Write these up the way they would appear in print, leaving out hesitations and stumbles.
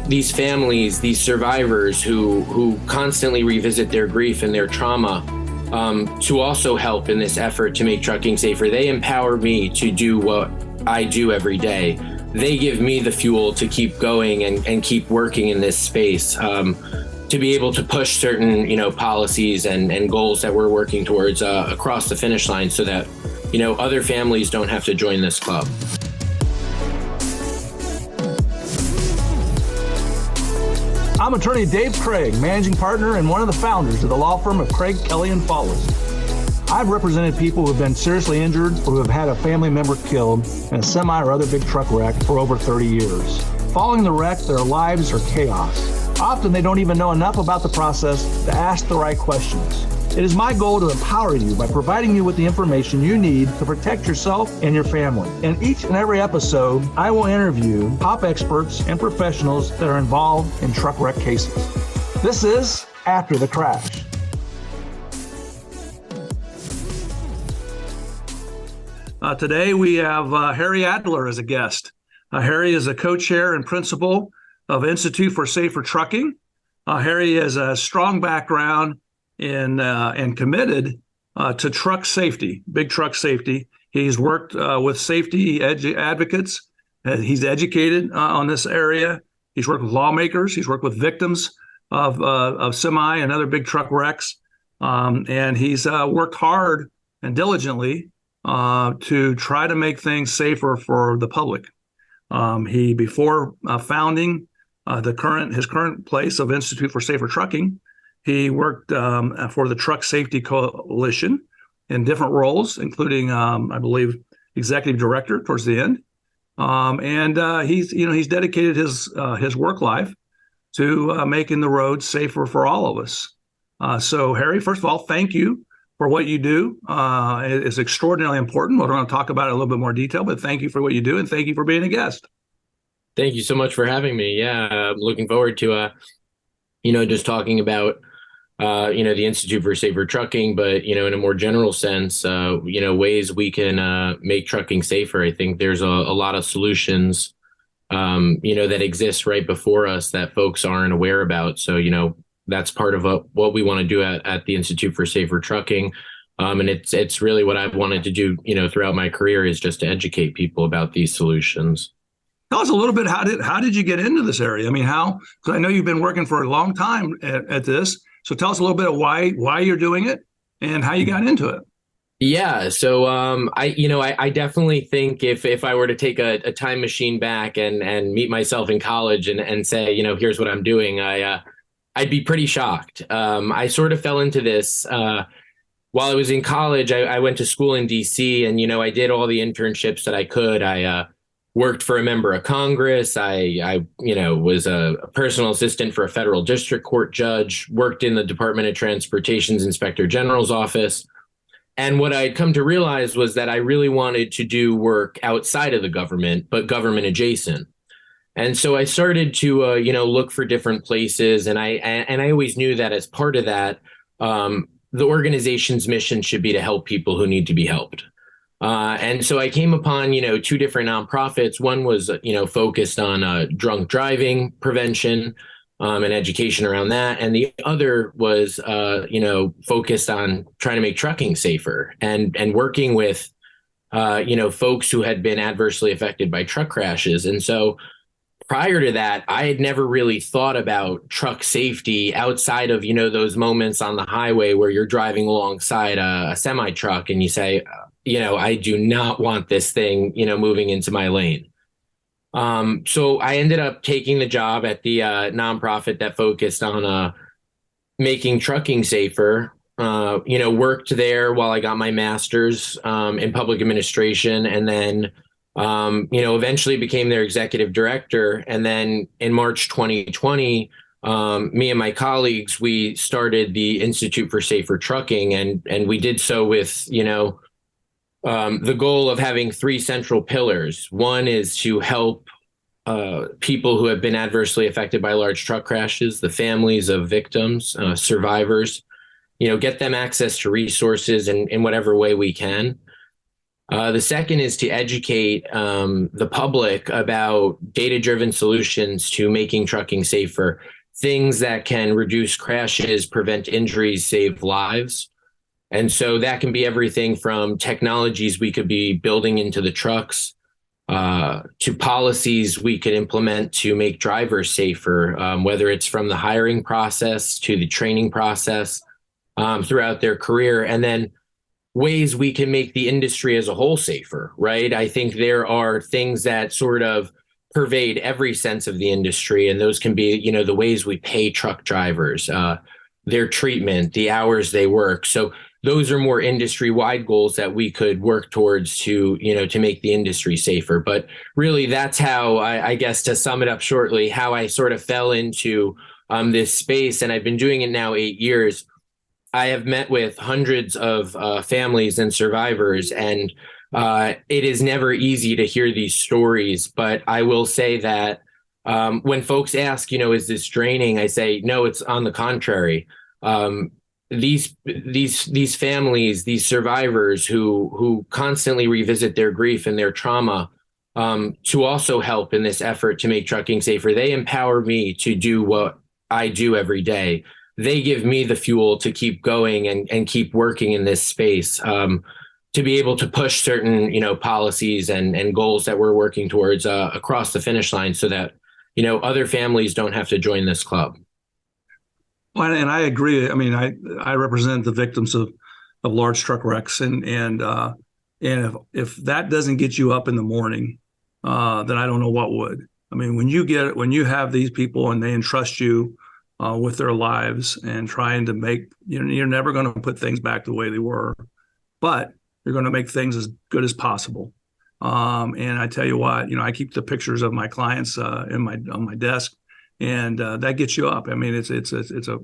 these families, these survivors who constantly revisit their grief and their trauma, to also help in this effort to make trucking safer. They empower me to do what I do every day. They give me the fuel to keep going and keep working in this space, to be able to push certain, policies and goals that we're working towards across the finish line, so that, other families don't have to join this club. I'm attorney Dave Craig, managing partner and one of the founders of the law firm of Craig, Kelley Faultless. I've represented people who have been seriously injured or who have had a family member killed in a semi or other big truck wreck for over 30 years. Following the wreck, their lives are chaos. Often they don't even know enough about the process to ask the right questions. It is my goal to empower you by providing you with the information you need to protect yourself and your family. In each and every episode, I will interview top experts and professionals that are involved in truck wreck cases. This is After the Crash. Today we have Harry Adler as a guest. Harry is a co-chair and principal of Institute for Safer Trucking. Harry has a strong background and committed to truck safety, big truck safety. He's worked with safety advocates. He's educated on this area. He's worked with lawmakers. He's worked with victims of semi and other big truck wrecks. And he's worked hard and diligently to try to make things safer for the public. Before founding his current place of Institute for Safer Trucking, he worked for the Truck Safety Coalition in different roles, including, I believe, executive director towards the end. He's dedicated his work life to making the roads safer for all of us. So, Harry, first of all, thank you for what you do. It's extraordinarily important. We're going to talk about it in a little bit more detail, but thank you for what you do, and thank you for being a guest. Thank you so much for having me. Yeah, I'm looking forward to, just talking about, the Institute for Safer Trucking, but, in a more general sense, ways we can make trucking safer. I think there's a lot of solutions, that exist right before us that folks aren't aware about. So, that's part of what we want to do at the Institute for Safer Trucking. And it's really what I've wanted to do, throughout my career, is just to educate people about these solutions. Tell us a little bit, how did you get into this area? I mean, because I know you've been working for a long time at this. So tell us a little bit of why you're doing it and how you got into it. Yeah. So I definitely think if I were to take a time machine back and meet myself in college and say, here's what I'm doing, I'd be pretty shocked. I sort of fell into this while I was in college. I went to school in DC, and, I did all the internships that I could. I worked for a member of Congress. I was a personal assistant for a federal district court judge, worked in the Department of Transportation's Inspector General's office. And what I'd come to realize was that I really wanted to do work outside of the government, but government adjacent. And so I started to, look for different places. And I always knew that as part of that, the organization's mission should be to help people who need to be helped. And so I came upon, two different nonprofits. One was, focused on drunk driving prevention and education around that. And the other was, focused on trying to make trucking safer and working with, folks who had been adversely affected by truck crashes. And so prior to that, I had never really thought about truck safety outside of, those moments on the highway where you're driving alongside a semi truck and you say, I do not want this thing, moving into my lane. So I ended up taking the job at the nonprofit that focused on making trucking safer. Worked there while I got my master's in public administration, and then eventually became their executive director. And then in March 2020, me and my colleagues, we started the Institute for Safer Trucking, and we did so with, the goal of having three central pillars. One is to help people who have been adversely affected by large truck crashes, the families of victims, survivors, get them access to resources in whatever way we can. The second is to educate the public about data-driven solutions to making trucking safer, things that can reduce crashes, prevent injuries, save lives. And so that can be everything from technologies we could be building into the trucks to policies we could implement to make drivers safer, whether it's from the hiring process to the training process throughout their career. And then ways we can make the industry as a whole safer, right? I think there are things that sort of pervade every sense of the industry, and those can be, the ways we pay truck drivers, their treatment, the hours they work. So those are more industry-wide goals that we could work towards to make the industry safer. But really, that's how I guess, to sum it up shortly, how I sort of fell into this space, and I've been doing it now 8 years. I have met with hundreds of families and survivors, and it is never easy to hear these stories. But I will say that when folks ask, is this draining? I say, no, it's on the contrary. These families, these survivors who constantly revisit their grief and their trauma, to also help in this effort to make trucking safer, they empower me to do what I do every day. They give me the fuel to keep going and keep working in this space, to be able to push certain, policies and goals that we're working towards across the finish line, so that, other families don't have to join this club. Well, and I agree. I mean, I represent the victims of large truck wrecks, and if that doesn't get you up in the morning, then I don't know what would. I mean, when you have these people and they entrust you with their lives and trying to make, you're never going to put things back the way they were, but you're going to make things as good as possible. And I tell you what, I keep the pictures of my clients on my desk, and that gets you up. I mean, it's a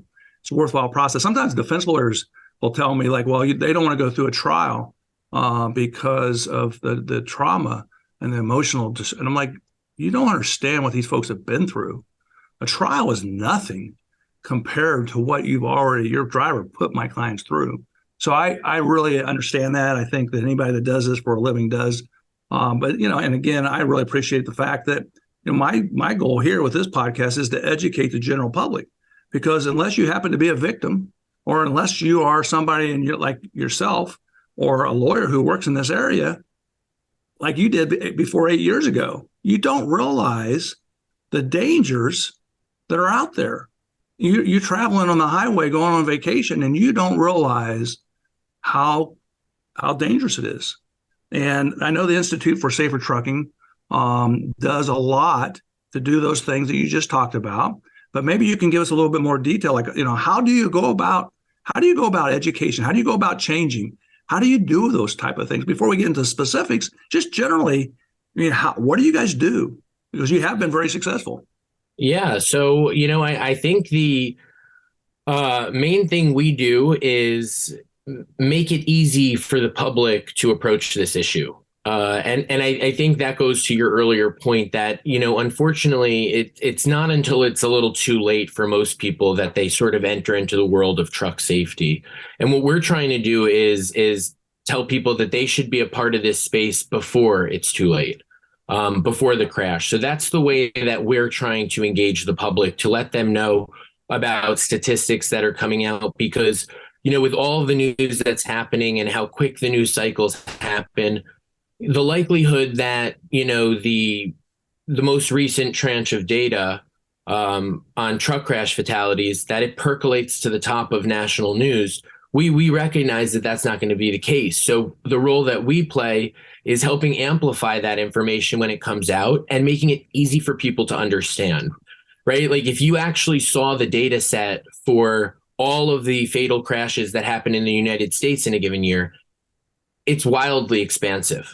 worthwhile process. Sometimes defense lawyers will tell me, like, well, they don't want to go through a trial because of the trauma and the emotional. And I'm like, you don't understand what these folks have been through. A trial is nothing compared to what your driver put my clients through. So I really understand that. I think that anybody that does this for a living does. But, and again, I really appreciate the fact that, my goal here with this podcast is to educate the general public, because unless you happen to be a victim, or unless you are somebody like yourself or a lawyer who works in this area, like you did before 8 years ago, you don't realize the dangers that are out there. You're traveling on the highway, going on vacation, and you don't realize how dangerous it is. And I know the Institute for Safer Trucking does a lot to do those things that you just talked about. But maybe you can give us a little bit more detail, like, how do you go about education? How do you go about changing? How do you do those type of things? Before we get into specifics, just generally, what do you guys do? Because you have been very successful. Yeah. So, I think the main thing we do is make it easy for the public to approach this issue. And I think that goes to your earlier point that, unfortunately, it's not until it's a little too late for most people that they sort of enter into the world of truck safety. And what we're trying to do is tell people that they should be a part of this space before it's too late. Before the crash. So that's the way that we're trying to engage the public, to let them know about statistics that are coming out, because, with all the news that's happening and how quick the news cycles happen, the likelihood that, the most recent tranche of data on truck crash fatalities, that it percolates to the top of national news, we recognize that that's not going to be the case. So the role that we play is helping amplify that information when it comes out and making it easy for people to understand, right? Like, if you actually saw the data set for all of the fatal crashes that happen in the United States in a given year, it's wildly expansive.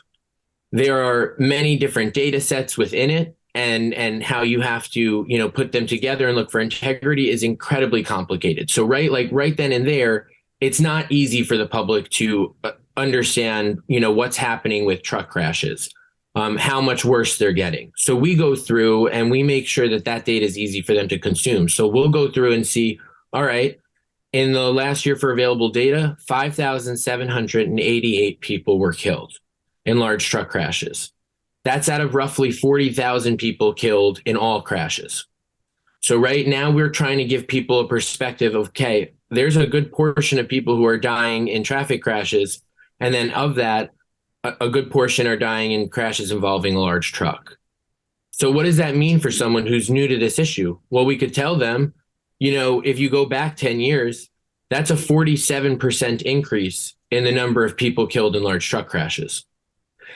There are many different data sets within it, and how you have to, put them together and look for integrity is incredibly complicated. So right then and there, it's not easy for the public to understand, what's happening with truck crashes, how much worse they're getting. So we go through and we make sure that data is easy for them to consume. So we'll go through and see, all right, in the last year for available data, 5,788 people were killed. in large truck crashes. That's out of roughly 40,000 people killed in all crashes. So right now we're trying to give people a perspective of, okay, there's a good portion of people who are dying in traffic crashes. And then of that, a good portion are dying in crashes involving a large truck. So what does that mean for someone who's new to this issue? Well, we could tell them, if you go back 10 years, that's a 47% increase in the number of people killed in large truck crashes.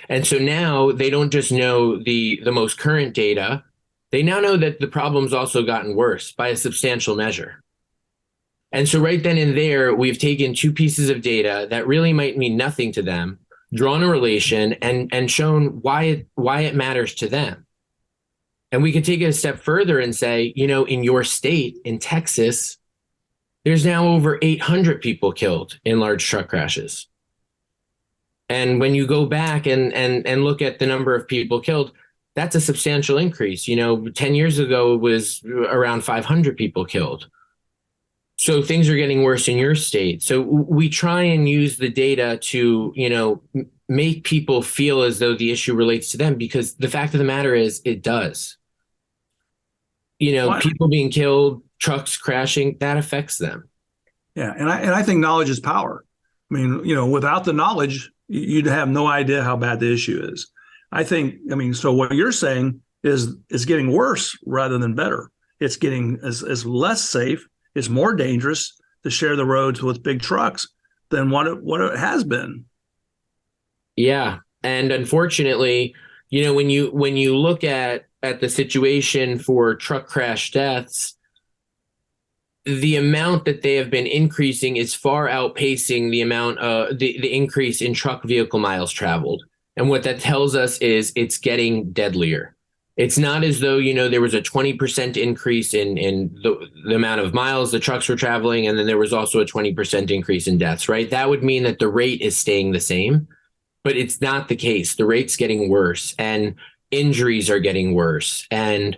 And so now they don't just know the most current data, they now know that the problem's also gotten worse by a substantial measure. And so right then and there, we've taken two pieces of data that really might mean nothing to them, drawn a relation, and shown why it matters to them. And we could take it a step further and say, in your state, in Texas, there's now over 800 people killed in large truck crashes. And when you go back and look at the number of people killed, that's a substantial increase. 10 years ago, it was around 500 people killed. So things are getting worse in your state. So we try and use the data to, make people feel as though the issue relates to them, because the fact of the matter is it does. People being killed, trucks crashing, that affects them. Yeah. And I think knowledge is power. I mean, without the knowledge, you'd have no idea how bad the issue is. So what you're saying is it's getting worse rather than better. It's getting as less safe. It's more dangerous to share the roads with big trucks than what it has been. Yeah. And unfortunately, when you look at the situation for truck crash deaths, the amount that they have been increasing is far outpacing the amount the increase in truck vehicle miles traveled. And what that tells us is it's getting deadlier. It's not as though, there was a 20% increase in the amount of miles the trucks were traveling, and then there was also a 20% increase in deaths, right? That would mean that the rate is staying the same, but it's not the case. The rate's getting worse, and injuries are getting worse. And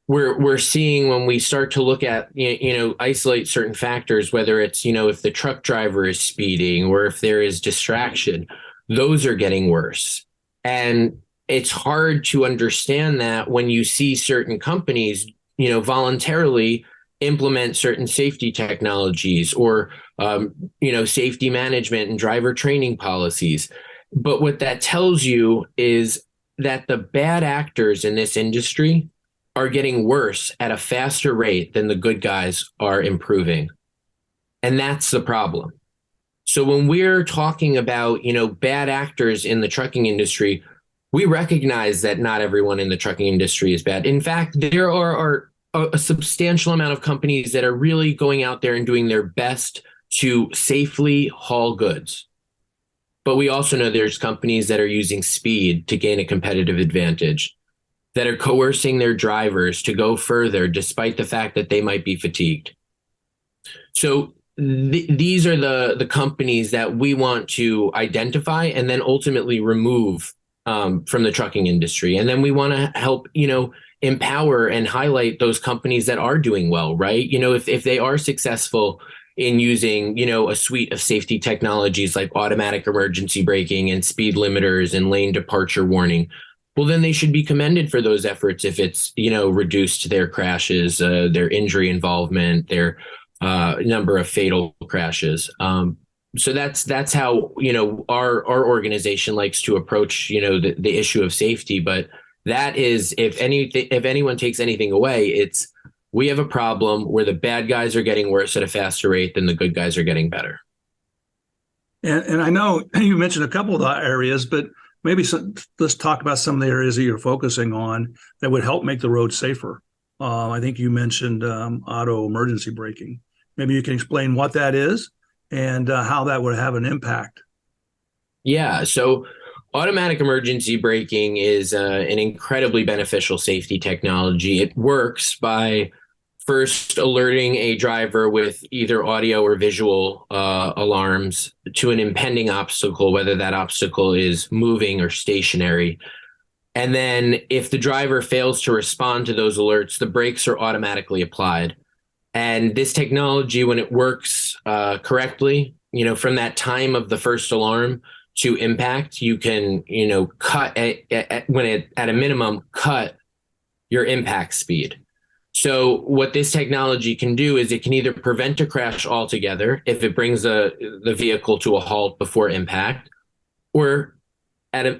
we're seeing, when we start to look at, isolate certain factors, whether it's, if the truck driver is speeding or if there is distraction, those are getting worse. And it's hard to understand that when you see certain companies, voluntarily implement certain safety technologies or, safety management and driver training policies. But what that tells you is that the bad actors in this industry are getting worse at a faster rate than the good guys are improving. And that's the problem. So when we're talking about, bad actors in the trucking industry, we recognize that not everyone in the trucking industry is bad. In fact, there are a substantial amount of companies that are really going out there and doing their best to safely haul goods. But we also know there's companies that are using speed to gain a competitive advantage, that are coercing their drivers to go further despite the fact that they might be fatigued. So these are the companies that we want to identify and then ultimately remove from the trucking industry. And then we want to help, empower and highlight those companies that are doing well, right? If they are successful in using, a suite of safety technologies like automatic emergency braking and speed limiters and lane departure warning, well, then they should be commended for those efforts if it's, reduced their crashes, their injury involvement, their number of fatal crashes. So that's how, our organization likes to approach, the issue of safety. But that is, if anyone takes anything away, it's, we have a problem where the bad guys are getting worse at a faster rate than the good guys are getting better. And I know you mentioned a couple of the areas, but maybe let's talk about some of the areas that you're focusing on that would help make the road safer. I think you mentioned auto emergency braking. Maybe you can explain what that is and how that would have an impact. Yeah. So automatic emergency braking is an incredibly beneficial safety technology. It works by first alerting a driver with either audio or visual alarms to an impending obstacle, whether that obstacle is moving or stationary. And then if the driver fails to respond to those alerts, the brakes are automatically applied. And this technology, when it works correctly, from that time of the first alarm to impact, you can, cut at a minimum, cut your impact speed. So what this technology can do is it can either prevent a crash altogether if it brings the vehicle to a halt before impact, or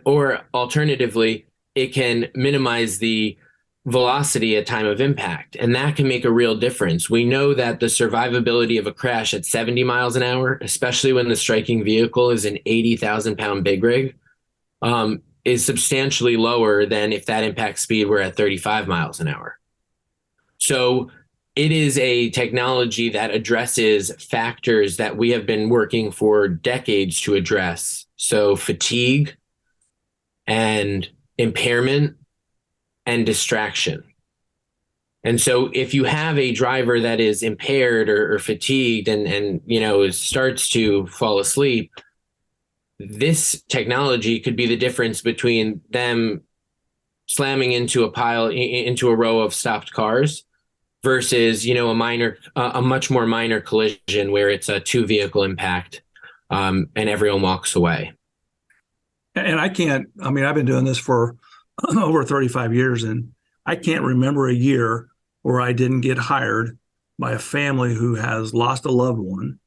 or alternatively, it can minimize the velocity at time of impact. And that can make a real difference. We know that the survivability of a crash at 70 miles an hour, especially when the striking vehicle is an 80,000 pound big rig, is substantially lower than if that impact speed were at 35 miles an hour. So it is a technology that addresses factors that we have been working for decades to address. So fatigue and impairment and distraction. And so if you have a driver that is impaired or fatigued and starts to fall asleep, this technology could be the difference between them slamming into a row of stopped cars versus, a much more minor collision where it's a two vehicle impact, and everyone walks away. And I've been doing this for over 35 years, and I can't remember a year where I didn't get hired by a family who has lost a loved one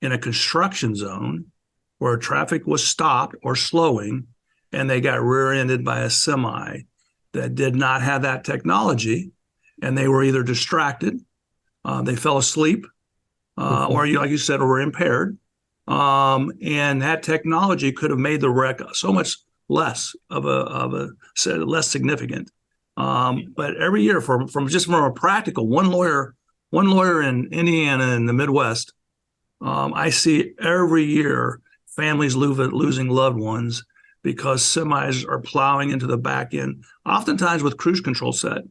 in a construction zone where traffic was stopped or slowing, and they got rear-ended by a semi that did not have that technology, and they were either distracted, they fell asleep, or like you said, were impaired. And that technology could have made the wreck so much less less significant. But every year, from a practical, one lawyer in Indiana in the Midwest, I see every year families losing loved ones because semis are plowing into the back end, oftentimes with cruise control set.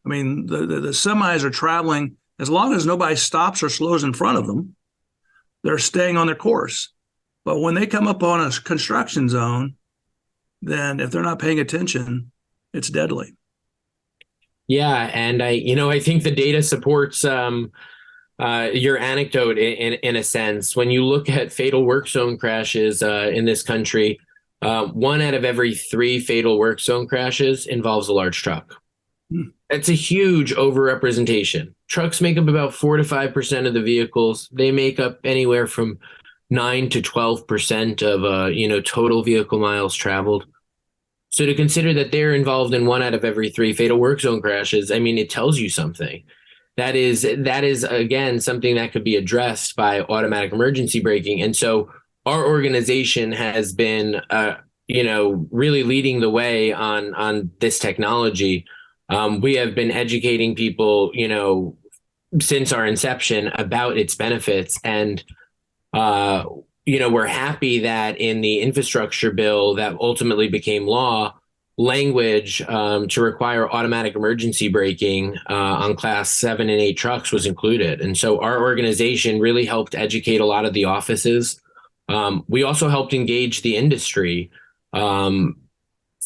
I mean, the semis are traveling, as long as nobody stops or slows in front of them, they're staying on their course. But when they come up on a construction zone, then if they're not paying attention, it's deadly. Yeah, and I think the data supports your anecdote in a sense. When you look at fatal work zone crashes in this country, 1 out of every 3 fatal work zone crashes involves a large truck. That's a huge overrepresentation. Trucks make up about 4 to 5% of the vehicles. They make up anywhere from 9 to 12% of total vehicle miles traveled. So to consider that they're involved in 1 out of every 3 fatal work zone crashes, it tells you something. That is again something that could be addressed by automatic emergency braking. And so our organization has been really leading the way on this technology. We have been educating people, since our inception about its benefits. And, we're happy that in the infrastructure bill that ultimately became law, language to require automatic emergency braking on class 7 and 8 trucks was included. And so our organization really helped educate a lot of the offices. We also helped engage the industry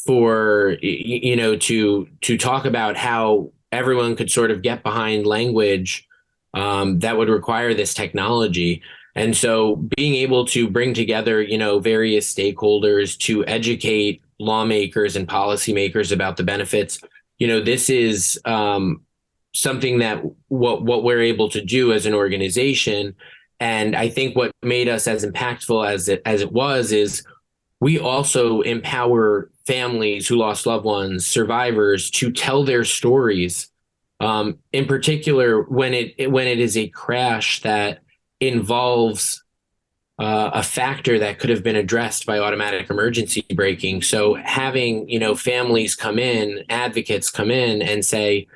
for to talk about how everyone could sort of get behind language that would require this technology. And so being able to bring together, various stakeholders to educate lawmakers and policymakers about the benefits, this is something that what we're able to do as an organization. And I think what made us as impactful as it was is we also empower families who lost loved ones, survivors, to tell their stories. In particular, when it is a crash that involves a factor that could have been addressed by automatic emergency braking. So having, families come in, advocates come in and say,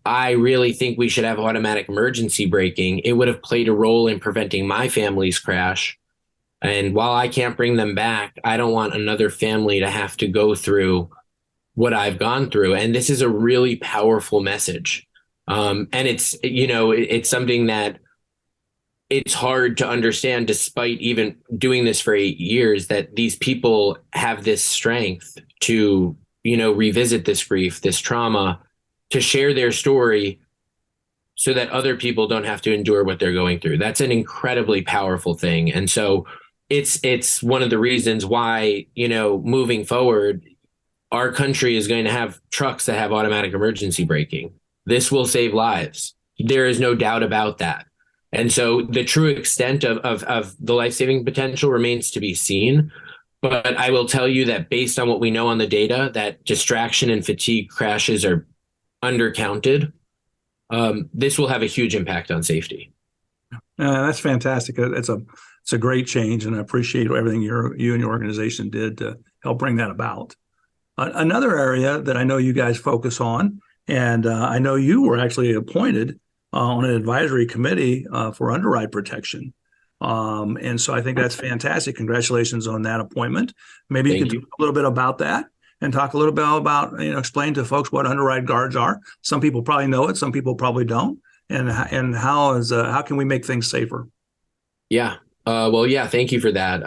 I really think we should have automatic emergency braking. It would have played a role in preventing my family's crash. And while I can't bring them back, I don't want another family to have to go through what I've gone through. And this is a really powerful message. And it's, it's something that it's hard to understand, despite even doing this for 8 years, that these people have this strength to, revisit this grief, this trauma, to share their story so that other people don't have to endure what they're going through. That's an incredibly powerful thing. And so it's one of the reasons why, moving forward, our country is going to have trucks that have automatic emergency braking. This will save lives. There is no doubt about that. And so the true extent of the life-saving potential remains to be seen. But I will tell you that based on what we know on the data, that distraction and fatigue crashes are undercounted. This will have a huge impact on safety. That's fantastic. It's a great change, and I appreciate everything you and your organization did to help bring that about. Another area that I know you guys focus on, and I know you were actually appointed on an advisory committee for underride protection. And so I think that's fantastic. Congratulations on that appointment. Maybe you can talk a little bit about that and talk a little bit about, explain to folks what underride guards are. Some people probably know it, some people probably don't. And how can we make things safer? Yeah. Well, yeah, thank you for that.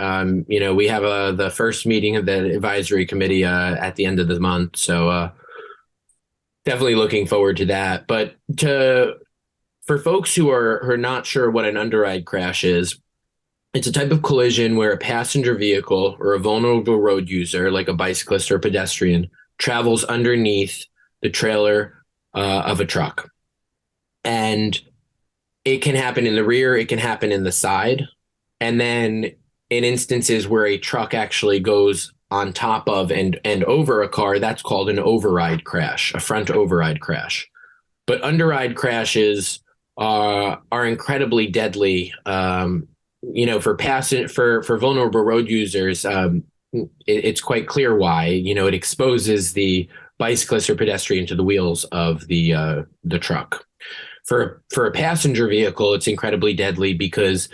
We have the first meeting of the advisory committee at the end of the month. So definitely looking forward to that. But for folks who are not sure what an underride crash is, it's a type of collision where a passenger vehicle or a vulnerable road user, like a bicyclist or pedestrian, travels underneath the trailer of a truck. And it can happen in the rear, it can happen in the side. And then in instances where a truck actually goes on top of and over a car, that's called an override crash, a front override crash. But underride crashes are incredibly deadly. For vulnerable road users, it's quite clear why. It exposes the bicyclist or pedestrian to the wheels of the truck. For a passenger vehicle, it's incredibly deadly because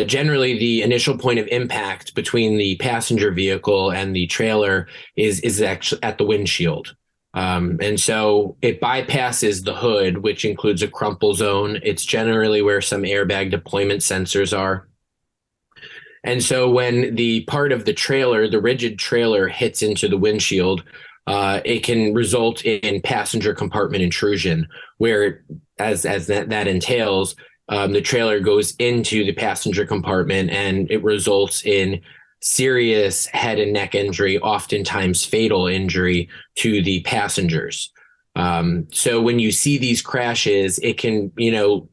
generally the initial point of impact between the passenger vehicle and the trailer is actually at the windshield. And so it bypasses the hood, which includes a crumple zone. It's generally where some airbag deployment sensors are. And so when the part of the trailer, the rigid trailer, hits into the windshield, it can result in passenger compartment intrusion, where as that entails, the trailer goes into the passenger compartment and it results in serious head and neck injury, oftentimes fatal injury to the passengers. So when you see these crashes, it can,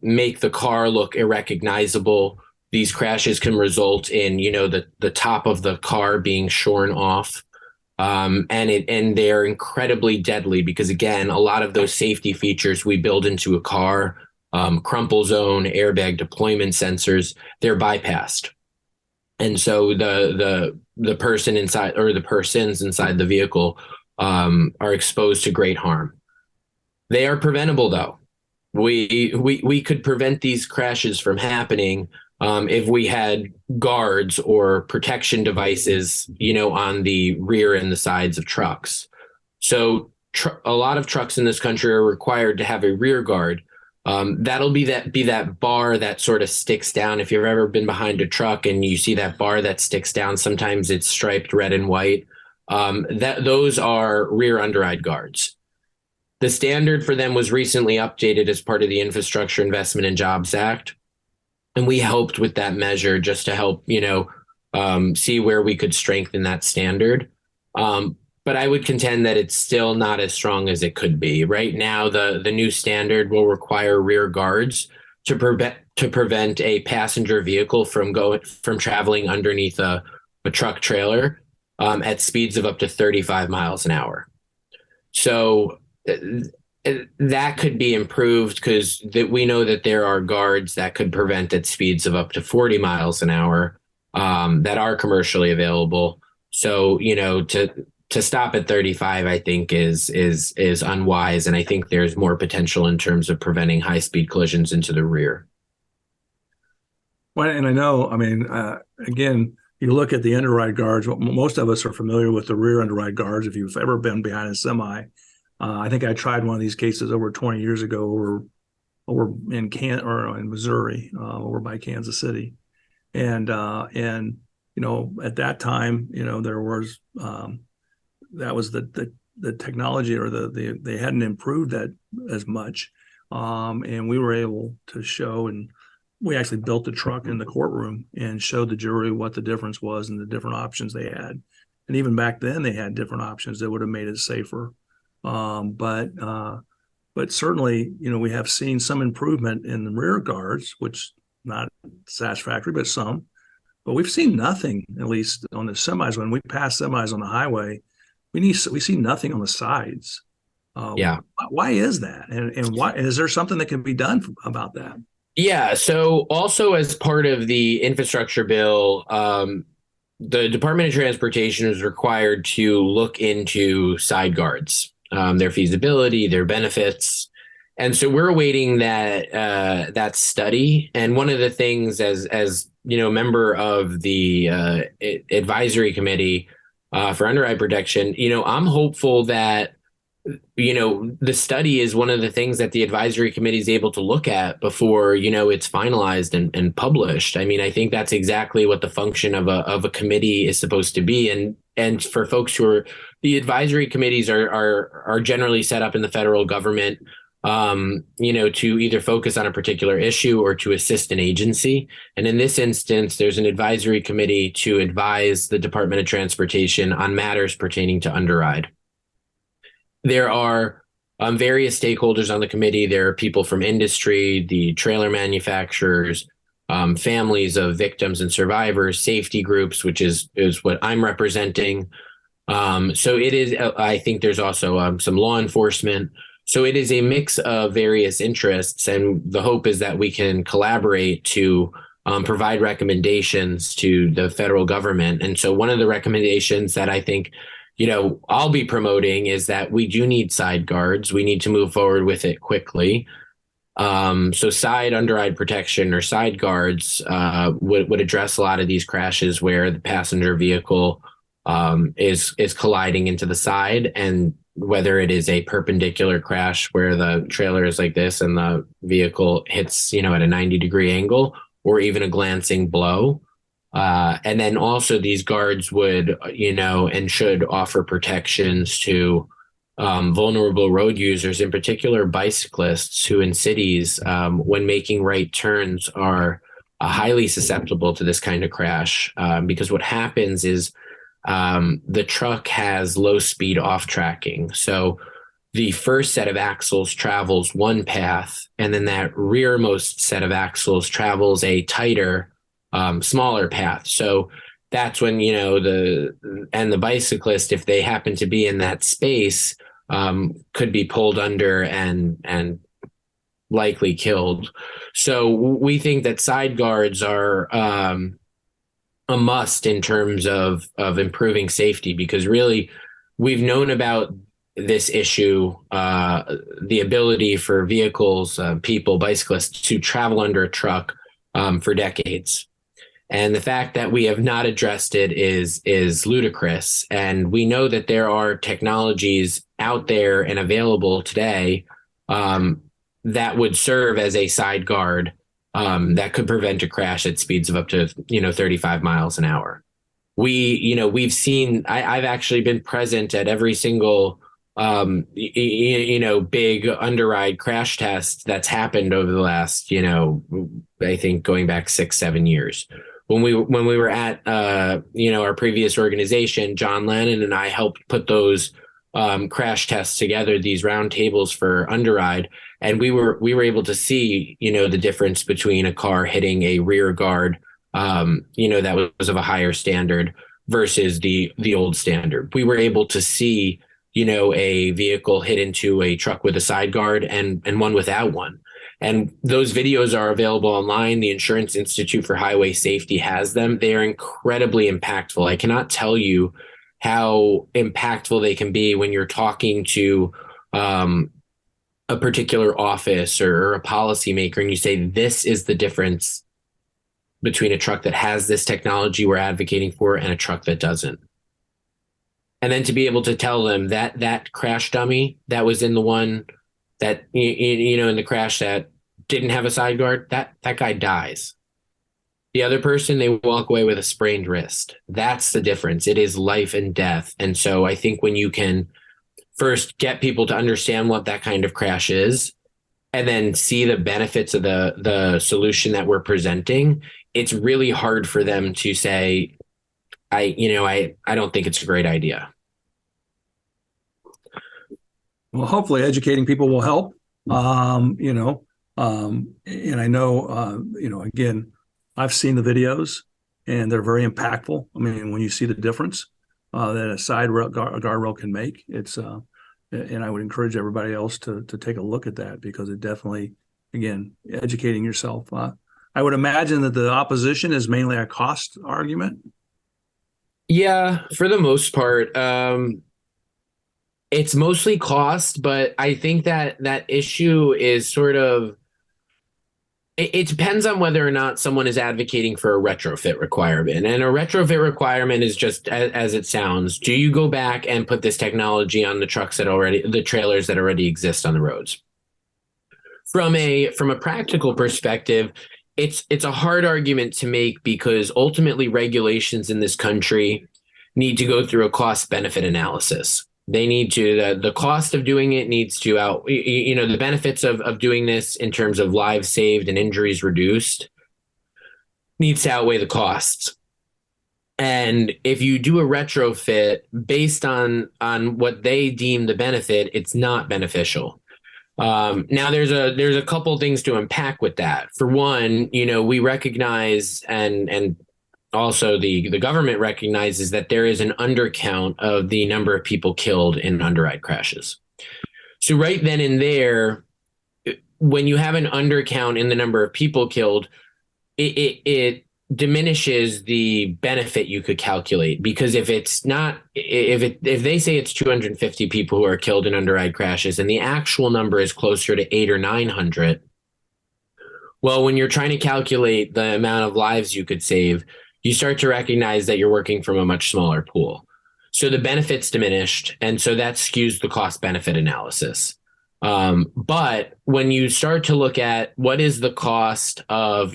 make the car look irrecognizable. These crashes can result in, the top of the car being shorn off. And they're incredibly deadly because, again, a lot of those safety features we build into a car, crumple zone, airbag deployment sensors, they're bypassed. And so the person inside, or the persons inside the vehicle, are exposed to great harm. They are preventable, though. We could prevent these crashes from happening if we had guards or protection devices, on the rear and the sides of trucks. So a lot of trucks in this country are required to have a rear guard. That'll be that bar that sort of sticks down. If you've ever been behind a truck and you see that bar that sticks down, sometimes it's striped red and white. Those are rear underride guards. The standard for them was recently updated as part of the Infrastructure Investment and Jobs Act. And we helped with that measure just to help, see where we could strengthen that standard. But I would contend that it's still not as strong as it could be. Right now, the new standard will require rear guards to prevent a passenger vehicle from traveling underneath a truck trailer at speeds of up to 35 miles an hour. So that could be improved because we know that there are guards that could prevent at speeds of up to 40 miles an hour that are commercially available. So, to stop at 35, I think is unwise. And I think there's more potential in terms of preventing high speed collisions into the rear. Well, and I know, again, you look at the underride guards, most of us are familiar with the rear underride guards. If you've ever been behind a semi, I think I tried one of these cases over 20 years ago over in Missouri, over by Kansas City. And at that time, there was, that was the technology, or they hadn't improved that as much. And we were able to show and we actually built the truck in the courtroom and showed the jury what the difference was and the different options they had. And even back then, they had different options that would have made it safer. But certainly, we have seen some improvement in the rear guards, which not satisfactory, but some. But we've seen nothing, at least on the semis. When we pass semis on the highway, we see nothing on the sides. Yeah. Why is that? And why is there something that can be done about that? Yeah. So also as part of the infrastructure bill, the Department of Transportation is required to look into side guards, their feasibility, their benefits. And so we're awaiting that study. And one of the things as a member of the advisory committee for underride protection, I'm hopeful that the study is one of the things that the advisory committee is able to look at before, it's finalized and published. I mean, I think that's exactly what the function of a committee is supposed to be. And for folks the advisory committees are generally set up in the federal government, to either focus on a particular issue or to assist an agency. And in this instance, there's an advisory committee to advise the Department of Transportation on matters pertaining to underride. There are various stakeholders on the committee. There are people from industry, the trailer manufacturers, families of victims and survivors, safety groups, which is what I'm representing. So it is, I think there's also some law enforcement. So it is a mix of various interests. And the hope is that we can collaborate to provide recommendations to the federal government. And so one of the recommendations that I think I'll be promoting is that we do need side guards. We need to move forward with it quickly. So side underride protection or side guards would address a lot of these crashes where the passenger vehicle is colliding into the side, and whether it is a perpendicular crash where the trailer is like this and the vehicle hits, at a 90-degree angle, or even a glancing blow. And then also these guards would, and should offer protections to vulnerable road users, in particular bicyclists who in cities, when making right turns, are highly susceptible to this kind of crash. Because what happens is the truck has low speed off tracking. So the first set of axles travels one path, and then that rearmost set of axles travels a tighter, smaller path. So that's when, the bicyclist, if they happen to be in that space, could be pulled under and likely killed. So we think that side guards are a must in terms of improving safety, because really we've known about this issue, the ability for vehicles, people, bicyclists to travel under a truck for decades. And the fact that we have not addressed it is ludicrous. And we know that there are technologies out there and available today that would serve as a side guard that could prevent a crash at speeds of up to 35 miles an hour. We've seen. I've actually been present at every single big underride crash test that's happened over the last I think going back 6-7 years. When we were at our previous organization, John Lannon and I helped put those crash tests together, these round tables for underride, and we were able to see the difference between a car hitting a rear guard that was of a higher standard versus the old standard. We were able to see a vehicle hit into a truck with a side guard and one without one. And those videos are available online. The Insurance Institute for Highway Safety has them. They are incredibly impactful. I cannot tell you how impactful they can be when you're talking to a particular office or a policymaker, and you say, this is the difference between a truck that has this technology we're advocating for and a truck that doesn't. And then to be able to tell them that crash dummy that was in the one that, in the crash that didn't have a side guard, that guy dies. The other person, they walk away with a sprained wrist. That's the difference. It is life and death. And so I think when you can first get people to understand what that kind of crash is, and then see the benefits of the solution that we're presenting, it's really hard for them to say, I don't think it's a great idea. Well, hopefully educating people will help. And I know, again, I've seen the videos and they're very impactful. I mean, when you see the difference that a guardrail can make, and I would encourage everybody else to take a look at that, because it definitely, again, educating yourself. I would imagine that the opposition is mainly a cost argument. Yeah, for the most part, it's mostly cost, but I think that issue is sort of, it depends on whether or not someone is advocating for a retrofit requirement. And a retrofit requirement is just as it sounds. Do you go back and put this technology on the the trailers that already exist on the roads? From a practical perspective, it's a hard argument to make, because ultimately regulations in this country need to go through a cost benefit analysis. They need to, the cost of doing it needs to the benefits of doing this in terms of lives saved and injuries reduced needs to outweigh the costs. And if you do a retrofit based on what they deem the benefit, it's not beneficial. Now there's a couple things to unpack with that. For one, we recognize and also the government recognizes that there is an undercount of the number of people killed in underride crashes. So right then and there, when you have an undercount in the number of people killed, it diminishes the benefit you could calculate, because if they say it's 250 people who are killed in underride crashes and the actual number is closer to 800 or 900, well, when you're trying to calculate the amount of lives you could save, you start to recognize that you're working from a much smaller pool. So the benefit's diminished, and so that skews the cost benefit analysis. But when you start to look at what is the cost of,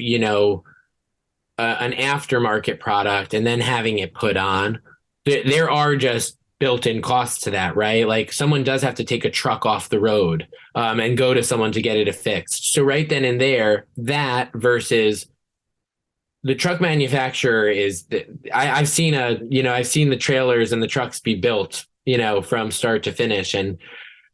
an aftermarket product and then having it put on, there are just built-in costs to that, right? Like someone does have to take a truck off the road and go to someone to get it fixed. So right then and there, that versus the truck manufacturer I've seen the trailers and the trucks be built, from start to finish, and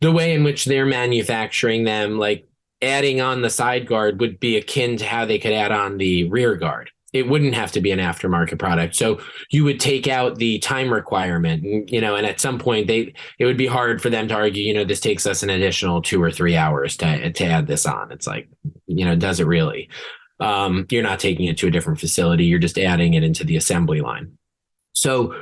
the way in which they're manufacturing them, like adding on the side guard would be akin to how they could add on the rear guard. It wouldn't have to be an aftermarket product. So you would take out the time requirement, and at some point it would be hard for them to argue, this takes us an additional 2 or 3 hours to add this on. It's like, does it really? You're not taking it to a different facility. You're just adding it into the assembly line. So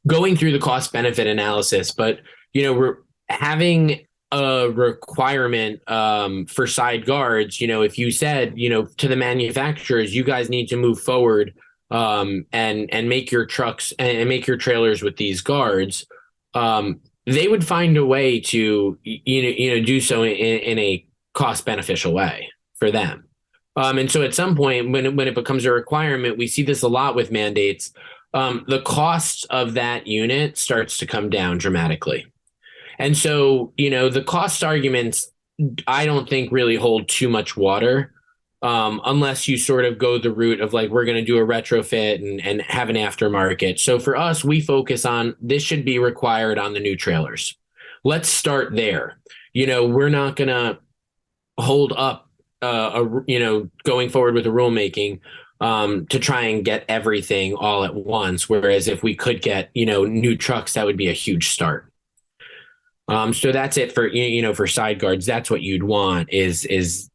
going through the cost benefit analysis, but, we're having a requirement for side guards. If you said, to the manufacturers, you guys need to move forward and make your trucks and make your trailers with these guards, they would find a way to, do so in a cost beneficial way for them. And so at some point when it becomes a requirement, we see this a lot with mandates, the cost of that unit starts to come down dramatically. And so, the cost arguments, I don't think really hold too much water unless you sort of go the route of like, we're going to do a retrofit and have an aftermarket. So for us, we focus on this should be required on the new trailers. Let's start there. We're not going to hold up going forward with the rulemaking to try and get everything all at once. Whereas if we could get, new trucks, that would be a huge start. So that's it for, for side guards. That's what you'd want is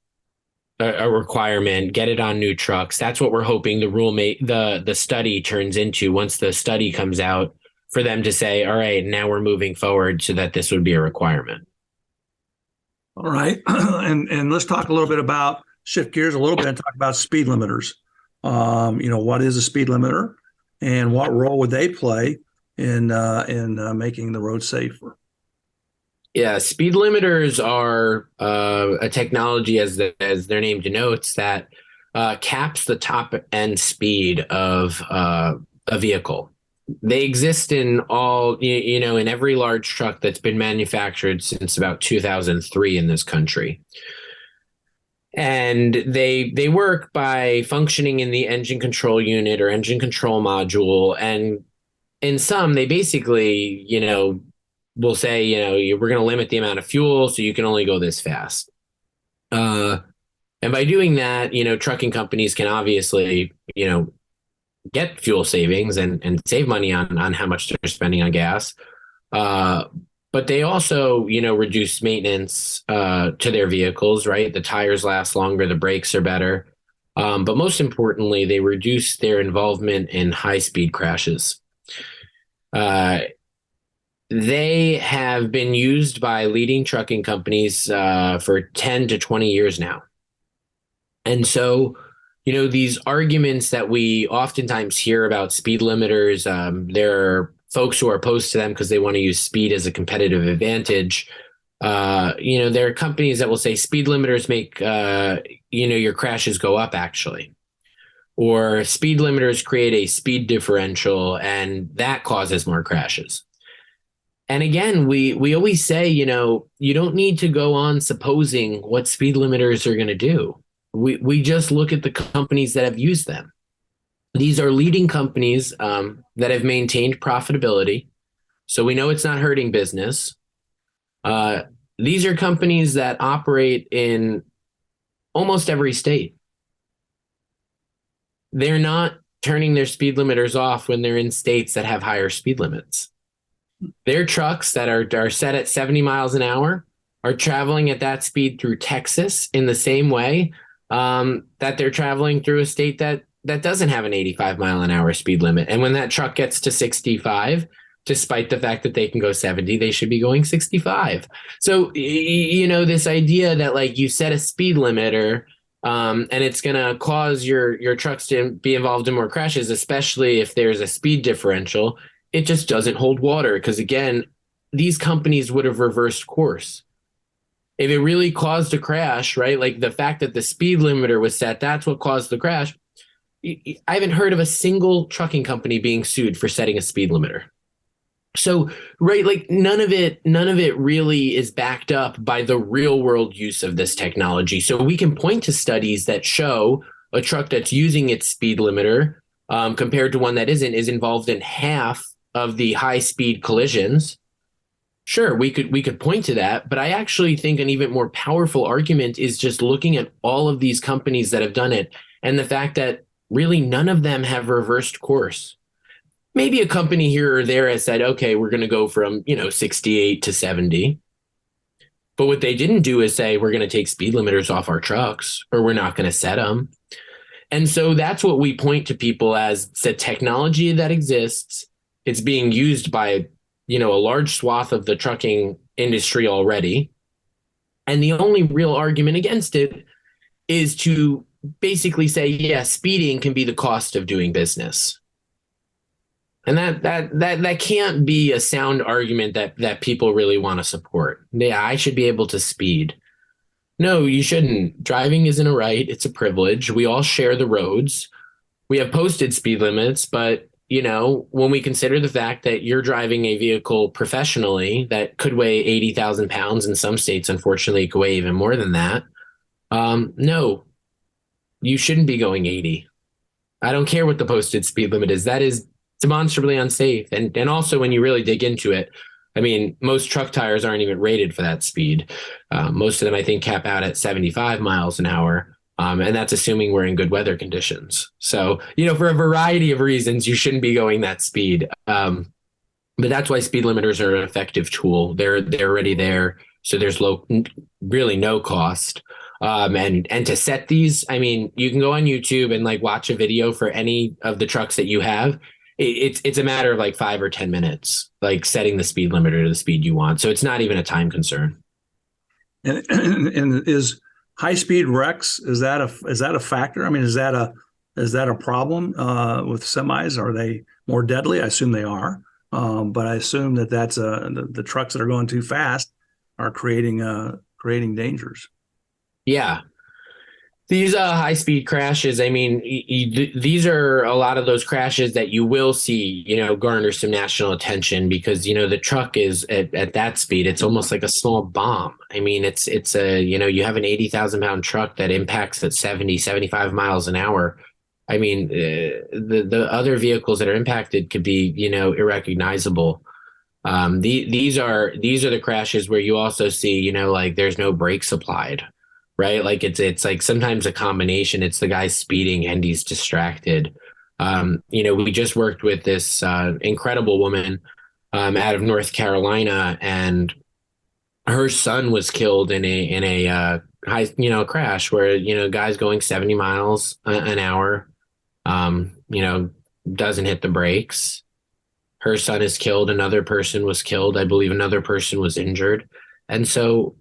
a requirement, get it on new trucks. That's what we're hoping the study turns into once the study comes out, for them to say, all right, now we're moving forward so that this would be a requirement. All right. And let's talk a little bit about, shift gears a little bit and talk about speed limiters. What is a speed limiter and what role would they play in making the road safer? Yeah, speed limiters are a technology, as their name denotes, that caps the top end speed of a vehicle. They exist in in every large truck that's been manufactured since about 2003 in this country. And they work by functioning in the engine control unit or engine control module. And in some, they basically, will say, we're going to limit the amount of fuel so you can only go this fast. And by doing that, trucking companies can obviously, get fuel savings and save money on how much they're spending on gas. Uh, but they also, reduce maintenance to their vehicles, right? The tires last longer, the brakes are better. But most importantly, they reduce their involvement in high speed crashes. Uh, they have been used by leading trucking companies for 10 to 20 years now. And so, these arguments that we oftentimes hear about speed limiters, there are folks who are opposed to them because they want to use speed as a competitive advantage. There are companies that will say speed limiters make, your crashes go up actually. Or speed limiters create a speed differential and that causes more crashes. And again, we always say, you don't need to go on supposing what speed limiters are going to do. We just look at the companies that have used them. These are leading companies that have maintained profitability. So we know it's not hurting business. These are companies that operate in almost every state. They're not turning their speed limiters off when they're in states that have higher speed limits. Their trucks that are set at 70 miles an hour are traveling at that speed through Texas in the same way that they're traveling through a state that doesn't have an 85-mile-an-hour speed limit. And when that truck gets to 65, despite the fact that they can go 70, they should be going 65. So, this idea that like you set a speed limiter and it's going to cause your trucks to be involved in more crashes, especially if there's a speed differential, it just doesn't hold water. Because again, these companies would have reversed course. If it really caused a crash, right? Like the fact that the speed limiter was set, that's what caused the crash. I haven't heard of a single trucking company being sued for setting a speed limiter. So, right, like none of it really is backed up by the real world use of this technology. So we can point to studies that show a truck that's using its speed limiter compared to one that isn't is involved in half of the high speed collisions. Sure, we could point to that, but I actually think an even more powerful argument is just looking at all of these companies that have done it and the fact that really none of them have reversed course. Maybe a company here or there has said, okay, we're going to go from, 68 to 70. But what they didn't do is say, we're going to take speed limiters off our trucks or we're not going to set them. And so that's what we point to people as the technology that exists. It's being used by a large swath of the trucking industry already. And the only real argument against it is to basically say, yeah, speeding can be the cost of doing business. And that can't be a sound argument that people really want to support. Yeah, I should be able to speed. No, you shouldn't. Driving isn't a right, it's a privilege. We all share the roads. We have posted speed limits, but when we consider the fact that you're driving a vehicle professionally that could weigh 80,000 pounds in some states, unfortunately, it could weigh even more than that. No, you shouldn't be going 80. I don't care what the posted speed limit is. That is demonstrably unsafe. And also when you really dig into it, I mean, most truck tires aren't even rated for that speed. Most of them, I think, cap out at 75 miles an hour. And that's assuming we're in good weather conditions. So, for a variety of reasons, you shouldn't be going that speed. But that's why speed limiters are an effective tool. They're already there. So there's really no cost. And to set these, I mean, you can go on YouTube and like watch a video for any of the trucks that you have. It's a matter of like 5 or 10 minutes, like setting the speed limiter to the speed you want. So it's not even a time concern. And is high-speed wrecks, is that a factor? I mean, is that a problem with semis? Are they more deadly? I assume they are, but I assume that's the trucks that are going too fast are creating dangers. Yeah. These high-speed crashes, I mean, these are a lot of those crashes that you will see, garner some national attention because, the truck is at that speed. It's almost like a small bomb. I mean, it's a, you have an 80,000-pound truck that impacts at 70, 75 miles an hour. I mean, the other vehicles that are impacted could be, irrecognizable. These are the crashes where you also see, like there's no brakes applied, right? Like it's like sometimes a combination. It's the guy speeding and he's distracted. We just worked with this incredible woman out of North Carolina, and her son was killed in a high crash where guy's going 70 miles an hour, doesn't hit the brakes. Her son is killed. Another person was killed. I believe another person was injured. And so,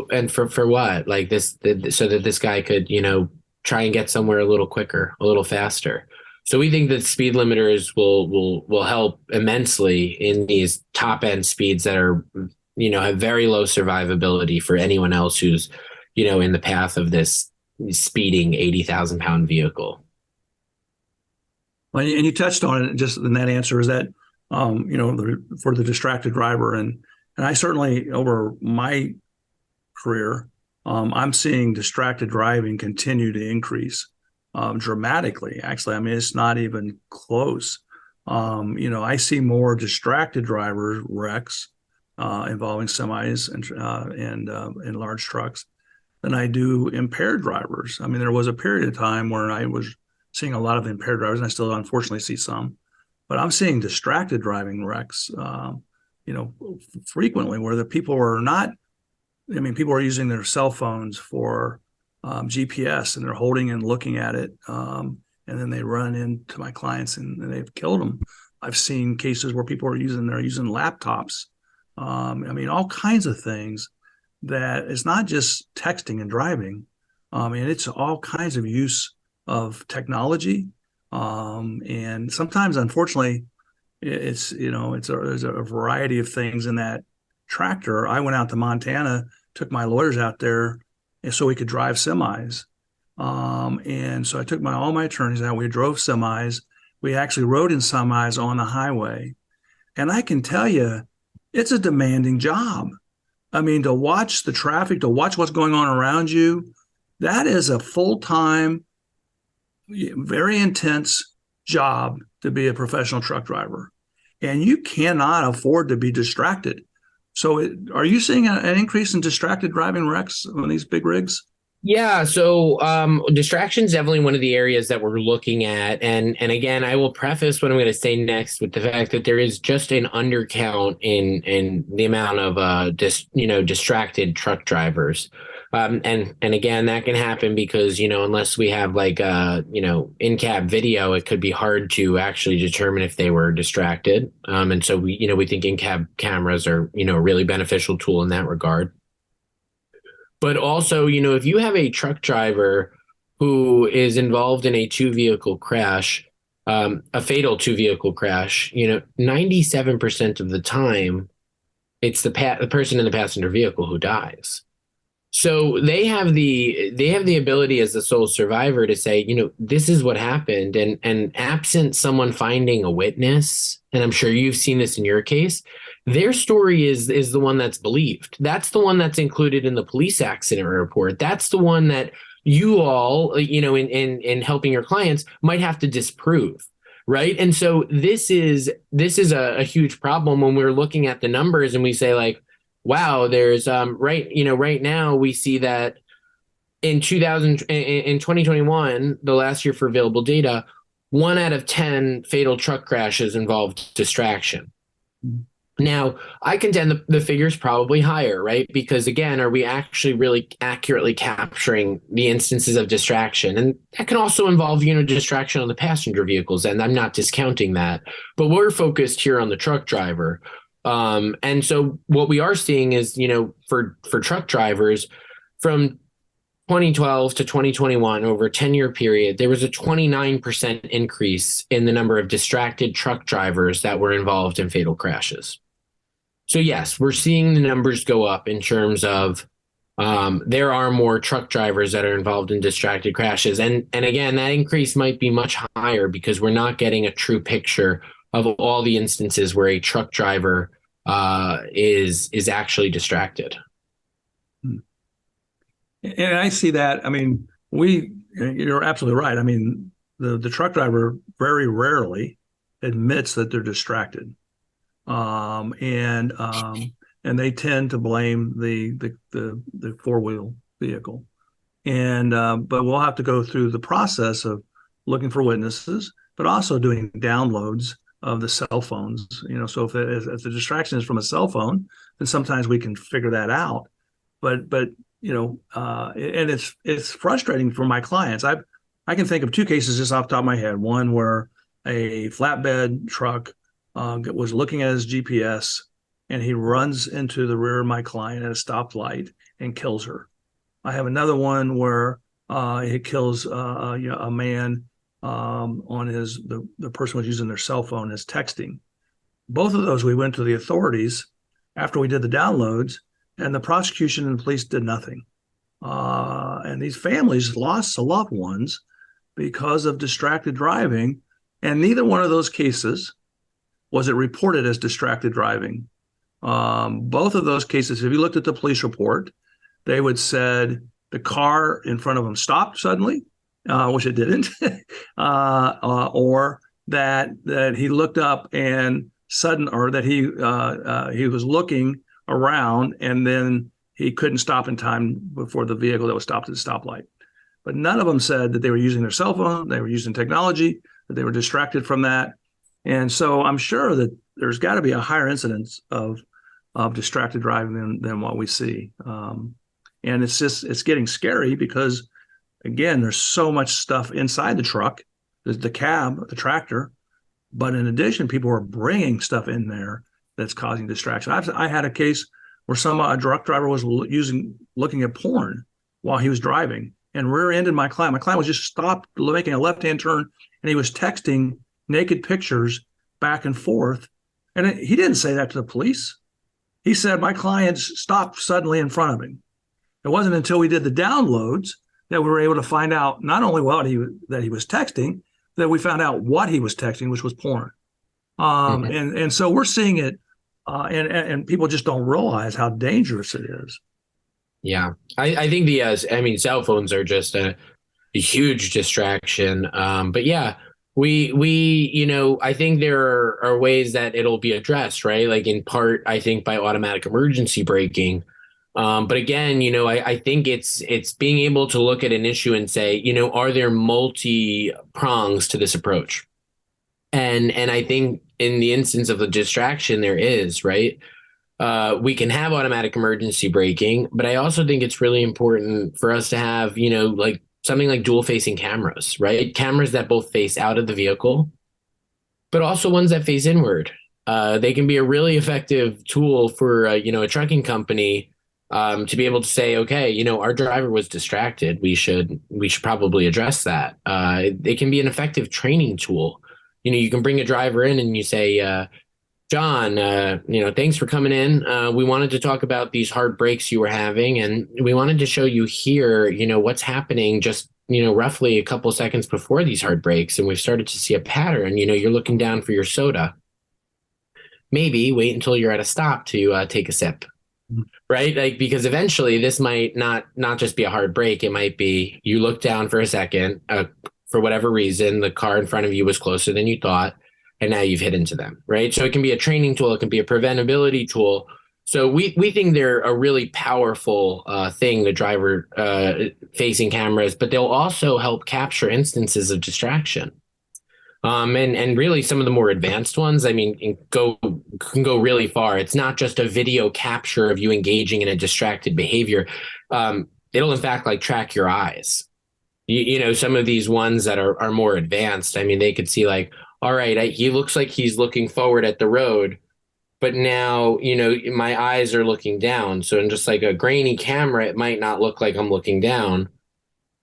and for what? Like so that this guy could, try and get somewhere a little quicker, a little faster. So we think that speed limiters will help immensely in these top end speeds that are, have very low survivability for anyone else who's, in the path of this speeding 80,000-pound vehicle. Well, and you touched on it just in that answer is that, for the distracted driver. And I certainly, over my career, I'm seeing distracted driving continue to increase dramatically. Actually, I mean, it's not even close. I see more distracted driver wrecks involving semis and large trucks than I do impaired drivers. I mean, there was a period of time where I was seeing a lot of impaired drivers, and I still unfortunately see some, but I'm seeing distracted driving wrecks, frequently where the people are not, people are using their cell phones for GPS, and they're holding and looking at it. And then they run into my clients and they've killed them. I've seen cases where people are using laptops. All kinds of things that it's not just texting and driving. It's all kinds of use of technology. And sometimes, unfortunately, there's a variety of things in that tractor. I went out to Montana, took my lawyers out there so we could drive semis. And so I took all my attorneys out. We drove semis. We actually rode in semis on the highway. And I can tell you, it's a demanding job. To watch the traffic, to watch what's going on around you, that is a full-time, very intense job to be a professional truck driver. And you cannot afford to be distracted. So are you seeing an increase in distracted driving wrecks on these big rigs? Yeah, so distraction is definitely one of the areas that we're looking at. And again, I will preface what I'm going to say next with the fact that there is just an undercount in the amount of distracted truck drivers. And again, that can happen because, unless we have like in-cab video, it could be hard to actually determine if they were distracted. And so we think in-cab cameras are, a really beneficial tool in that regard. But also, if you have a truck driver who is involved in a two-vehicle crash, a fatal two-vehicle crash, 97% of the time, it's the person in the passenger vehicle who dies. So they have the ability as the sole survivor to say, this is what happened. And absent someone finding a witness, and I'm sure you've seen this in your case, their story is the one that's believed. That's the one that's included in the police accident report. That's the one that you all, in helping your clients might have to disprove. Right. And so this is a huge problem when we're looking at the numbers and we say like, wow, there's right now we see that in 2021, the last year for available data, 1 out of 10 fatal truck crashes involved distraction. Mm-hmm. Now, I contend the figure's probably higher, right? Because again, are we actually really accurately capturing the instances of distraction? And that can also involve, distraction on the passenger vehicles, and I'm not discounting that. But we're focused here on the truck driver. And so what we are seeing is, for truck drivers from 2012 to 2021, over a 10-year period, there was a 29% increase in the number of distracted truck drivers that were involved in fatal crashes. So yes, we're seeing the numbers go up in terms of there are more truck drivers that are involved in distracted crashes. And again, that increase might be much higher because we're not getting a true picture of all the instances where a truck driver is actually distracted. And I see that. I mean, you're absolutely right. I mean, the truck driver very rarely admits that they're distracted. And they tend to blame the four-wheel vehicle. And but we'll have to go through the process of looking for witnesses, but also doing downloads of the cell phones. So if the distraction is from a cell phone, then sometimes we can figure that out. But and it's frustrating for my clients. I can think of two cases just off the top of my head. One where a flatbed truck was looking at his GPS, and he runs into the rear of my client at a stoplight and kills her. I have another one where he kills a man on the person was using their cell phone as texting. Both of those we went to the authorities after we did the downloads, and the prosecution and the police did nothing. And these families lost loved ones because of distracted driving, and neither one of those cases was it reported as distracted driving. Both of those cases, if you looked at the police report, they would said the car in front of them stopped suddenly, which it didn't, or that he looked up and or that he was looking around and then he couldn't stop in time before the vehicle that was stopped at the stoplight. But none of them said that they were using their cell phone, they were using technology, that they were distracted from that. And so I'm sure that there's got to be a higher incidence of distracted driving than what we see. And it's getting scary because, again, there's so much stuff inside the truck, the cab, the tractor. But in addition, people are bringing stuff in there that's causing distraction. I had a case where a truck driver was looking at porn while he was driving and rear-ended my client. My client was just stopped making a left-hand turn, and he was texting naked pictures back and forth. And he didn't say that to the police. He said my client stopped suddenly in front of him. It wasn't until we did the downloads that we were able to find out not only that he was texting, that we found out what he was texting, which was porn. And so we're seeing it, and people just don't realize how dangerous it is. Yeah, I think cell phones are just a huge distraction. But yeah, I think there are ways that it'll be addressed, right? Like in part, I think by automatic emergency braking. But again, I think it's being able to look at an issue and say, are there multi prongs to this approach? And I think in the instance of the distraction, there is, right? We can have automatic emergency braking, but I also think it's really important for us to have, like something like dual facing cameras, right? Cameras that both face out of the vehicle, but also ones that face inward. They can be a really effective tool for, a trucking company to be able to say, okay, our driver was distracted. We should probably address that. It can be an effective training tool. You can bring a driver in and you say, John, thanks for coming in. We wanted to talk about these hard breaks you were having, and we wanted to show you here, what's happening just, roughly a couple of seconds before these hard breaks. And we've started to see a pattern. You're looking down for your soda. Maybe wait until you're at a stop to take a sip. Right? Like, because eventually this might not just be a hard break. It might be you look down for a second, for whatever reason, the car in front of you was closer than you thought, and now you've hit into them, right? So it can be a training tool. It can be a preventability tool. So we think they're a really powerful thing, the driver facing cameras, but they'll also help capture instances of distraction. And really some of the more advanced ones, can go really far. It's not just a video capture of you engaging in a distracted behavior. It'll in fact like track your eyes. Some of these ones that are more advanced, they could see like, all right, he looks like he's looking forward at the road, but now, my eyes are looking down. So in just like a grainy camera, it might not look like I'm looking down,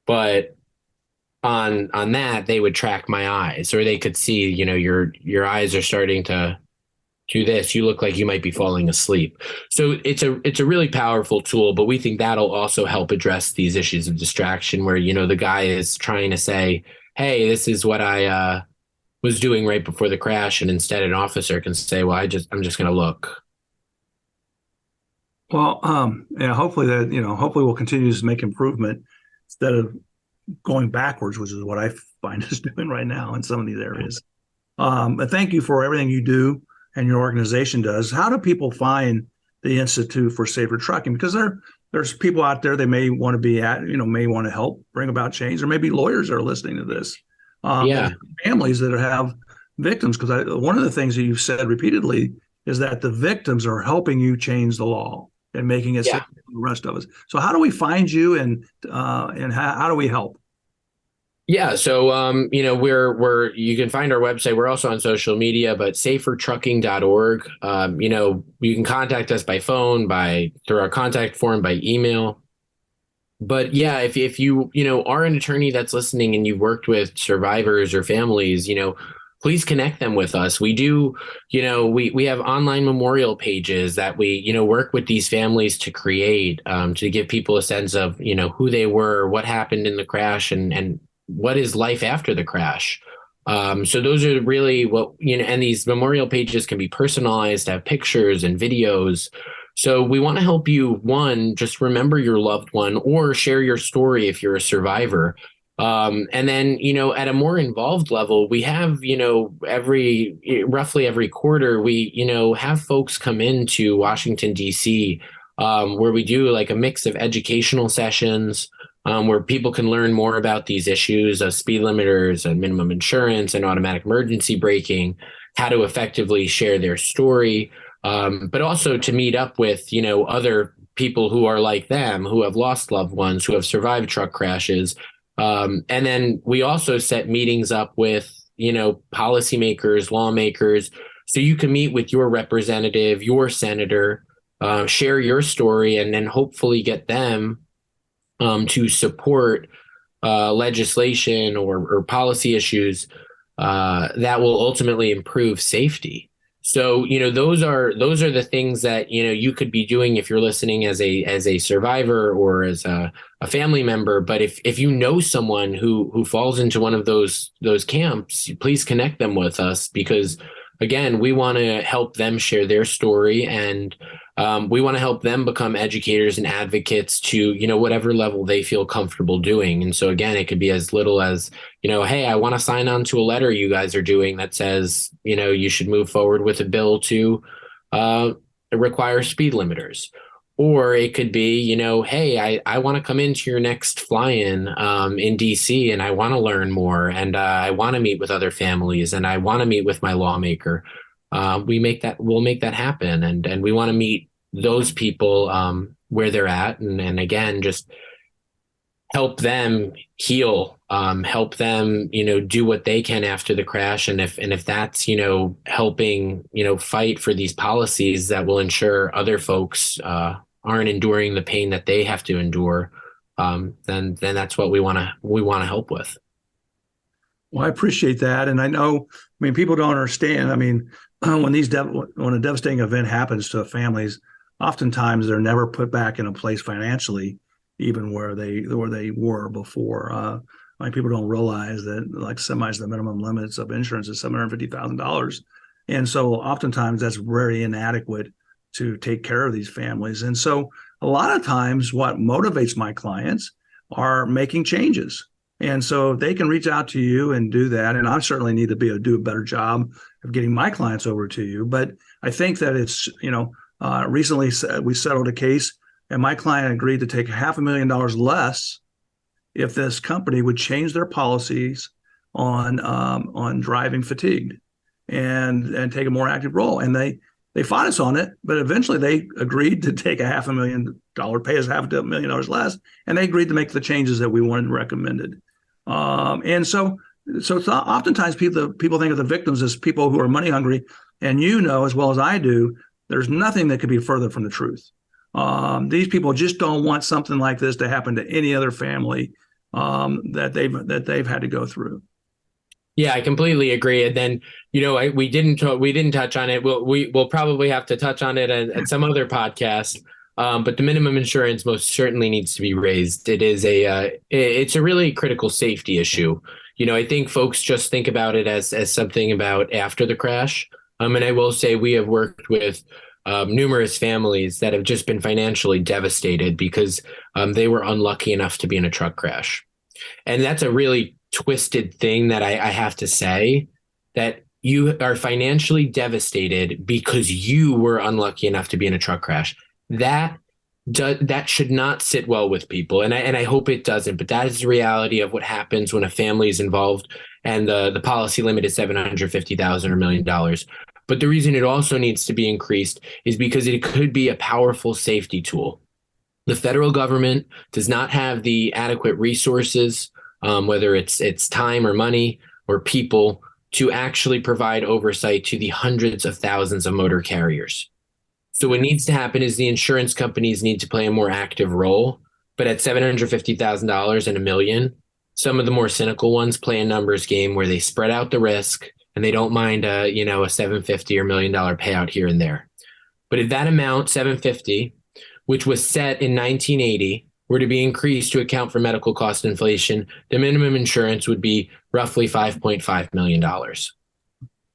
but on that, they would track my eyes, or they could see, your eyes are starting to do this, you look like you might be falling asleep. So it's a really powerful tool, but we think that'll also help address these issues of distraction where, the guy is trying to say, hey, this is what I was doing right before the crash, and instead an officer can say, well, I'm just going to look. Well, yeah, hopefully hopefully we'll continue to make improvement instead of going backwards, which is what I find us doing right now in some of these areas. But thank you for everything you do and your organization does. How do people find the Institute for Safer Trucking? Because there's people out there they may want to be at, may want to help bring about change, or maybe lawyers are listening to this. Yeah. Families that have victims, because one of the things that you've said repeatedly is that the victims are helping you change the law and making it safe for the rest of us. So how do we find you, and how do we help? Yeah. So, we're you can find our website. We're also on social media, but safertrucking.org. You can contact us by phone, through our contact form, by email. But yeah, if you, are an attorney that's listening and you've worked with survivors or families, please connect them with us. We do, we have online memorial pages that we, work with these families to create, to give people a sense of, who they were, what happened in the crash, and what is life after the crash. So those are really what, and these memorial pages can be personalized, have pictures and videos. So we want to help you, one, just remember your loved one or share your story if you're a survivor. And then, at a more involved level, we have, roughly every quarter, we, have folks come into Washington, D.C., where we do like a mix of educational sessions, where people can learn more about these issues of speed limiters and minimum insurance and automatic emergency braking, how to effectively share their story, but also to meet up with, other people who are like them, who have lost loved ones, who have survived truck crashes. And then we also set meetings up with, policymakers, lawmakers, so you can meet with your representative, your senator, share your story, and then hopefully get them to support legislation or policy issues that will ultimately improve safety. So, those are the things that, you could be doing if you're listening as a survivor or as a family member. But if you know someone who falls into one of those camps, please connect them with us, because again, we want to help them share their story, and we want to help them become educators and advocates to, whatever level they feel comfortable doing. And so again, it could be as little as, hey, I want to sign on to a letter you guys are doing that says, you should move forward with a bill to require speed limiters. Or it could be, hey, I want to come into your next fly-in in DC, and I want to learn more, and I want to meet with other families, and I want to meet with my lawmaker. We'll make that happen, and we want to meet those people where they're at, and again, just help them heal, help them, do what they can after the crash, and if that's, helping, fight for these policies that will ensure other folks aren't enduring the pain that they have to endure, then that's what we want to help with. Well, I appreciate that, and I know, people don't understand. When a devastating event happens to families, oftentimes they're never put back in a place financially, even where they were before. People don't realize that, like, semis, the minimum limits of insurance is $750,000, and so oftentimes that's very inadequate to take care of these families. And so a lot of times what motivates my clients are making changes. And so they can reach out to you and do that. And I certainly need to do a better job of getting my clients over to you. But I think that it's, recently we settled a case, and my client agreed to take $500,000 less if this company would change their policies on driving fatigued and take a more active role. And they fought us on it, but eventually they agreed to take $500,000, pay us $500,000 less, and they agreed to make the changes that we wanted and recommended. And so it's oftentimes people think of the victims as people who are money hungry, and as well as I do, there's nothing that could be further from the truth. These people just don't want something like this to happen to any other family that they've had to go through. Yeah, I completely agree. And then, we didn't touch on it. We'll probably have to touch on it at some other podcast. But the minimum insurance most certainly needs to be raised. It's a really critical safety issue. I think folks just think about it as something about after the crash. And I will say we have worked with numerous families that have just been financially devastated because they were unlucky enough to be in a truck crash. And that's a really twisted thing that I have to say, that you are financially devastated because you were unlucky enough to be in a truck crash. That should not sit well with people, and I hope it doesn't. But that is the reality of what happens when a family is involved, and the policy limit is $750,000 or $1 million. But the reason it also needs to be increased is because it could be a powerful safety tool. The federal government does not have the adequate resources, whether it's time or money or people, to actually provide oversight to the hundreds of thousands of motor carriers. So what needs to happen is the insurance companies need to play a more active role. But at $750,000 and $1 million, some of the more cynical ones play a numbers game where they spread out the risk and they don't mind a $750 or $1 million payout here and there. But if that amount, 750, which was set in 1980, were to be increased to account for medical cost inflation, the minimum insurance would be roughly $5.5 million.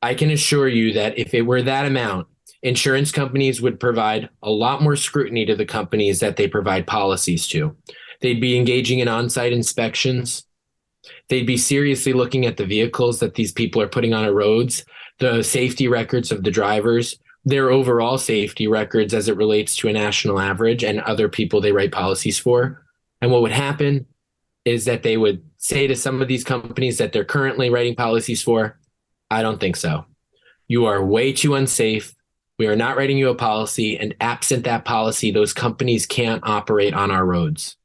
I can assure you that if it were that amount, insurance companies would provide a lot more scrutiny to the companies that they provide policies to. They'd be engaging in on-site inspections. They'd be seriously looking at the vehicles that these people are putting on our roads, the safety records of the drivers, their overall safety records as it relates to a national average and other people they write policies for. And what would happen is that they would say to some of these companies that they're currently writing policies for, I don't think so. You are way too unsafe. We are not writing you a policy. And absent that policy, those companies can't operate on our roads.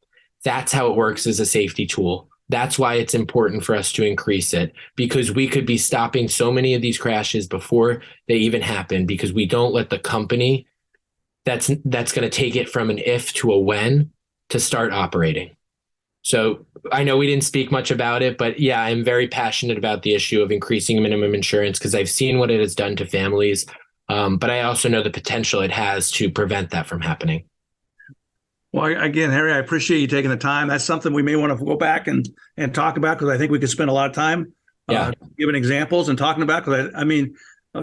That's how it works as a safety tool. That's why it's important for us to increase it, because we could be stopping so many of these crashes before they even happen, because we don't let the company that's going to take it from an if to a when to start operating. So I know we didn't speak much about it, but yeah, I'm very passionate about the issue of increasing minimum insurance because I've seen what it has done to families. But I also know the potential it has to prevent that from happening. Well, again, Harry, I appreciate you taking the time. That's something we may want to go back and talk about, because I think we could spend a lot of time giving examples and talking about, because I mean,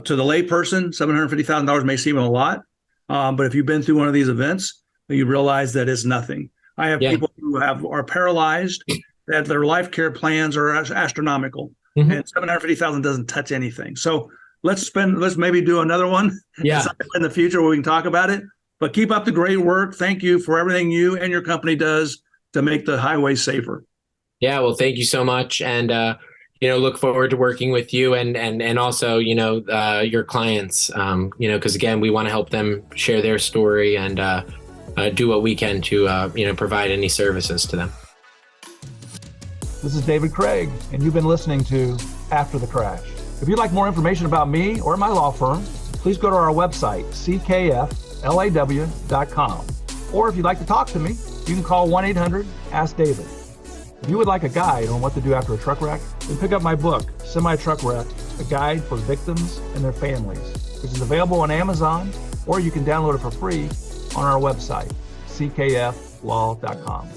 to the lay person, $750,000 may seem a lot, but if you've been through one of these events, you realize that it's nothing. I have people who are paralyzed, that their life care plans are astronomical, and $750,000 doesn't touch anything. So let's maybe do another one in the future where we can talk about it. But keep up the great work. Thank you for everything you and your company does to make the highway safer. Yeah, well, thank you so much. And, look forward to working with you and also, your clients, because, again, we want to help them share their story and do what we can to, provide any services to them. This is David Craig, and you've been listening to After the Crash. If you'd like more information about me or my law firm, please go to our website, ckflaw.com. Or if you'd like to talk to me, you can call 1-800-ASK-DAVID. If you would like a guide on what to do after a truck wreck, then pick up my book, Semi-Truck Wreck, a guide for victims and their families, which is available on Amazon, or you can download it for free on our website, ckflaw.com.